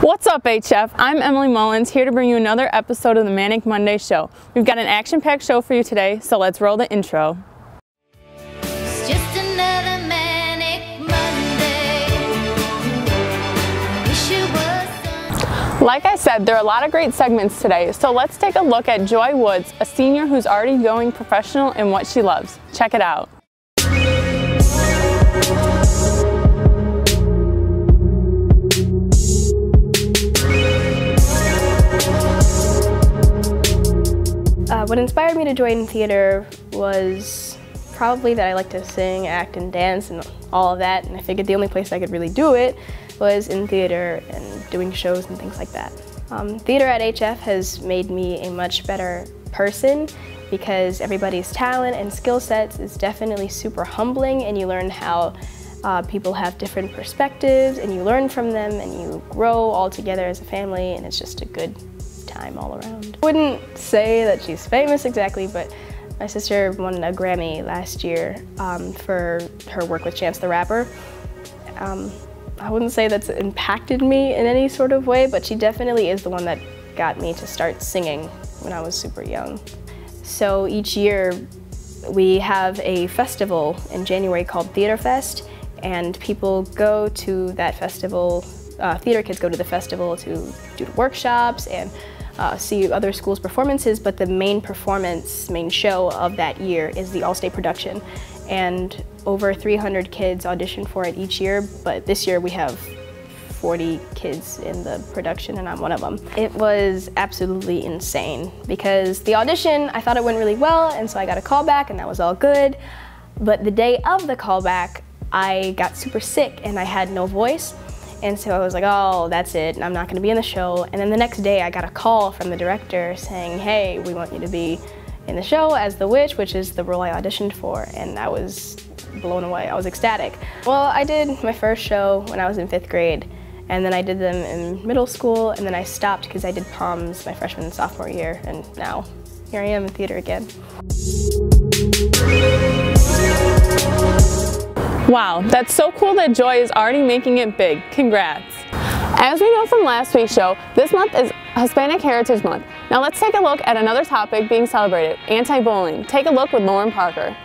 What's up, HF? I'm Emily Mullins, here to bring you another episode of the Manic Monday Show. We've got an action-packed show for you today, so let's roll the intro. It's just another Manic Monday. Wish it was Like I said, there are a lot of great segments today, so let's take a look at Joy Woods, a senior who's already going professional in what she loves. Check it out. What inspired me to join theater was probably that I like to sing, act, and dance and all of that, and I figured the only place I could really do it was in theater and doing shows and things like that. Theater at HF has made me a much better person because everybody's talent and skill sets is definitely super humbling, and you learn how people have different perspectives and you learn from them and you grow all together as a family, and it's just a good time all around. I wouldn't say that she's famous exactly, but my sister won a Grammy last year for her work with Chance the Rapper. I wouldn't say that's impacted me in any sort of way, but she definitely is the one that got me to start singing when I was super young. So each year we have a festival in January called Theater Fest, and people go to that festival, theater kids go to the festival to do workshops and see other schools' performances, but the main show of that year is the all-state production. And over 300 kids audition for it each year, but this year we have 40 kids in the production and I'm one of them. It was absolutely insane because the audition, I thought it went really well, and so I got a call back and that was all good. But the day of the callback, I got super sick and I had no voice. And so I was like, oh, that's it, I'm not gonna be in the show. And then the next day I got a call from the director saying, hey, we want you to be in the show as the witch, which is the role I auditioned for. And I was blown away, I was ecstatic. Well, I did my first show when I was in 5th grade, and then I did them in middle school, and then I stopped because I did proms my freshman and sophomore year, and now here I am in theater again. Wow, that's so cool that Joy is already making it big. Congrats. As we know from last week's show, this month is Hispanic Heritage Month. Now let's take a look at another topic being celebrated, anti-bullying. Take a look with Lauren Parker.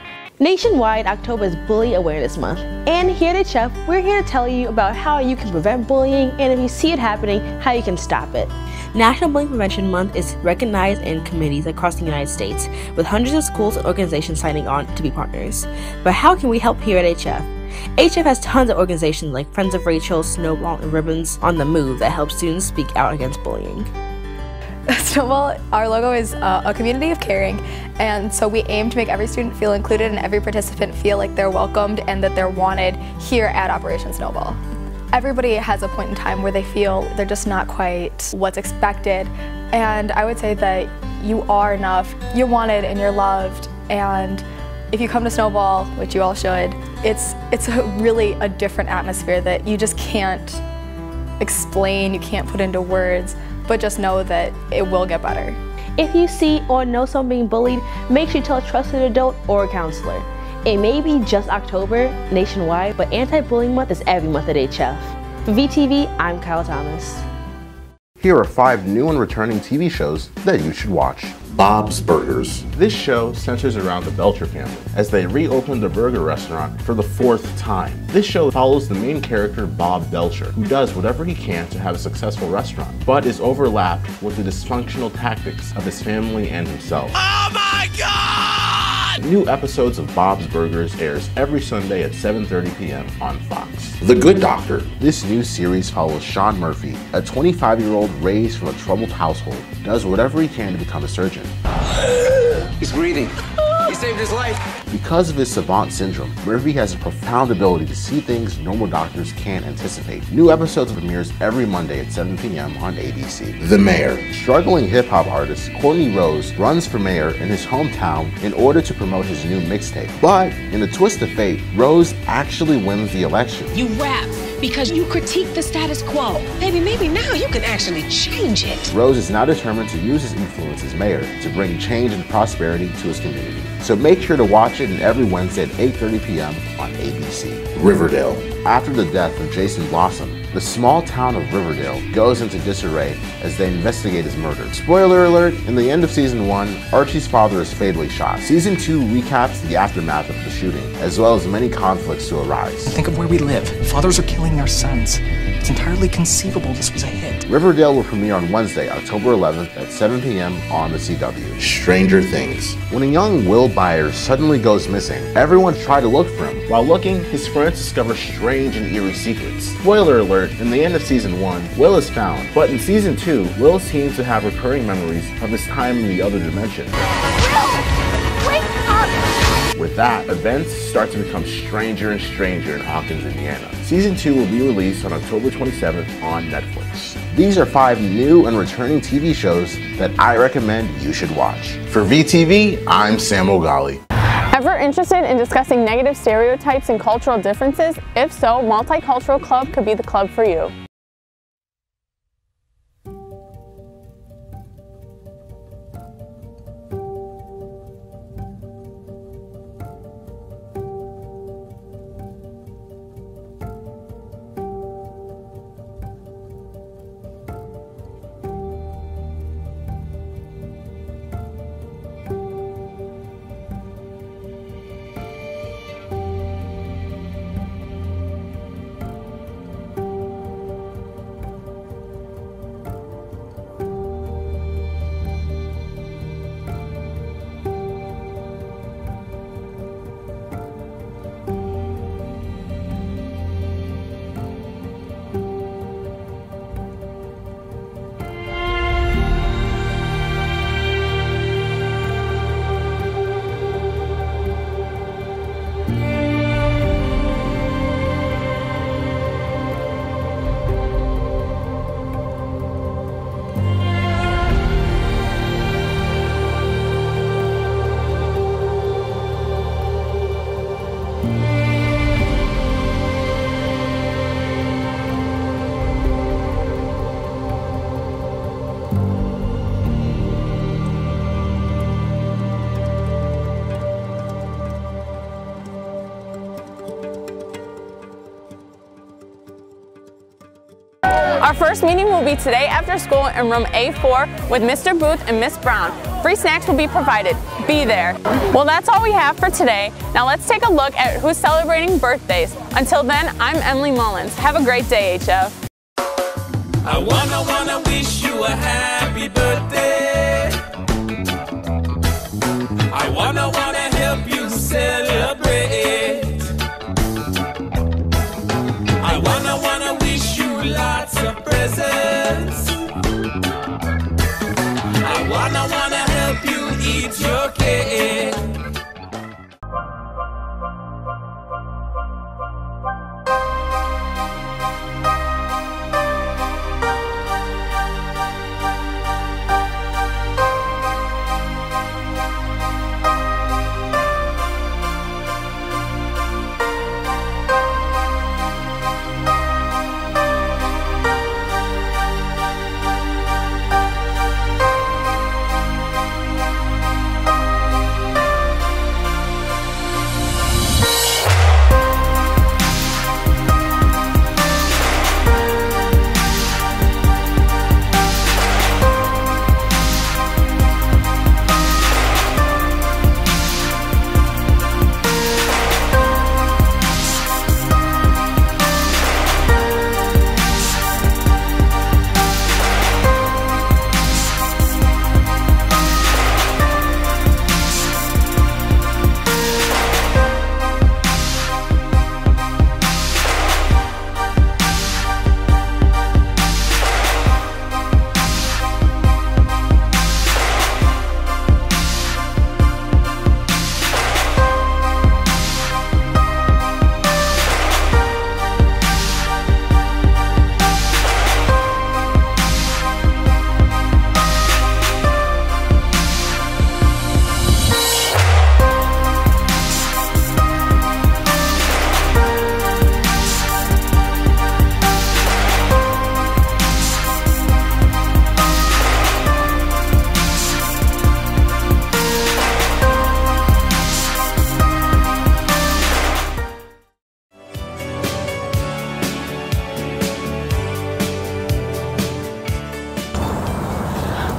Nationwide, October is Bully Awareness Month. And here at HF, we're here to tell you about how you can prevent bullying, and if you see it happening, how you can stop it. National Bullying Prevention Month is recognized in communities across the United States, with hundreds of schools and organizations signing on to be partners. But how can we help here at HF? HF has tons of organizations like Friends of Rachel, Snowball, and Ribbons on the Move that help students speak out against bullying. Snowball, our logo is a community of caring, and so we aim to make every student feel included and every participant feel like they're welcomed and that they're wanted here at Operation Snowball. Everybody has a point in time where they feel they're just not quite what's expected, and I would say that you are enough, you're wanted and you're loved, and if you come to Snowball, which you all should, it's really a different atmosphere that you just can't explain, you can't put into words, but just know that it will get better. If you see or know someone being bullied, make sure you tell a trusted adult or a counselor. It may be just October nationwide, but Anti-Bullying Month is every month at HF. For VTV, I'm Kyle Thomas. Here are 5 new and returning TV shows that you should watch. Bob's Burgers. This show centers around the Belcher family as they reopen the burger restaurant for the 4th time. This show follows the main character, Bob Belcher, who does whatever he can to have a successful restaurant, but is overlapped with the dysfunctional tactics of his family and himself. Oh my God! New episodes of Bob's Burgers airs every Sunday at 7:30 p.m. on Fox. The Good Doctor. This new series follows Sean Murphy, a 25-year-old raised from a troubled household, does whatever he can to become a surgeon. He's breathing. He saved his life. Because of his savant syndrome, Murphy has a profound ability to see things normal doctors can't anticipate. New episodes premieres every Monday at 7 p.m. on ABC. The Mayor. Struggling hip-hop artist Courtney Rose runs for mayor in his hometown in order to promote his new mixtape. But in a twist of fate, Rose actually wins the election. You rap because you critique the status quo. Baby, maybe now you can actually change it. Rose is now determined to use his influence as mayor to bring change and prosperity to his community. So make sure to watch it every Wednesday at 8:30 p.m. on ABC. Riverdale. After the death of Jason Blossom, the small town of Riverdale goes into disarray as they investigate his murder. Spoiler alert, in the end of Season 1, Archie's father is fatally shot. Season 2 recaps the aftermath of the shooting, as well as many conflicts to arise. Think of where we live. Fathers are killing their sons. It's entirely conceivable this was a hit. Riverdale will premiere on Wednesday, October 11th at 7 p.m. on the CW. Stranger Things. When a young Will Byers suddenly goes missing, everyone tries to look for him. While looking, his friends discover strange and eerie secrets. Spoiler alert, in the end of Season 1, Will is found, but in Season 2, Will seems to have recurring memories of his time in the other dimension. With that, events start to become stranger and stranger in Hawkins, Indiana. Season 2 will be released on October 27th on Netflix. These are 5 new and returning TV shows that I recommend you should watch. For VTV, I'm Sam O'Galley. Ever interested in discussing negative stereotypes and cultural differences? If so, Multicultural Club could be the club for you. Our first meeting will be today after school in room A4 with Mr. Booth and Miss Brown. Free snacks will be provided. Be there. Well, that's all we have for today. Now let's take a look at who's celebrating birthdays. Until then, I'm Emily Mullins. Have a great day, HF. I wanna wish you a happy birthday. I wanna help you celebrate. I wanna wish you lots of presents. I wanna help you eat your cake.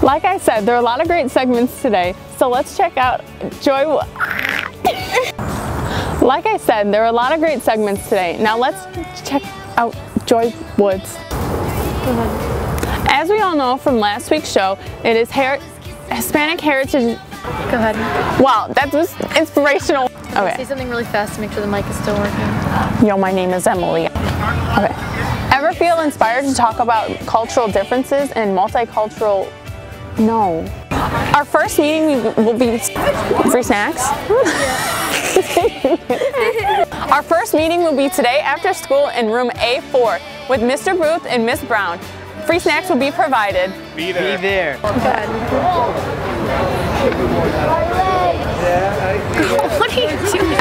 Like I said, there are a lot of great segments today, so let's check out Joy. Like I said, there are a lot of great segments today. Now let's check out Joy Woods. Go ahead. As we all know from last week's show, it is Hispanic Heritage. Go ahead. Wow, that was inspirational. Okay. Say something really fast to make sure the mic is still working. Yo, my name is Emily. Okay. Ever feel inspired to talk about cultural differences and multicultural? No. Our first meeting will be free snacks. Our first meeting will be today after school in room A4 with Mr. Booth and Miss Brown. Free snacks will be provided. Be there. Be there. What are you doing?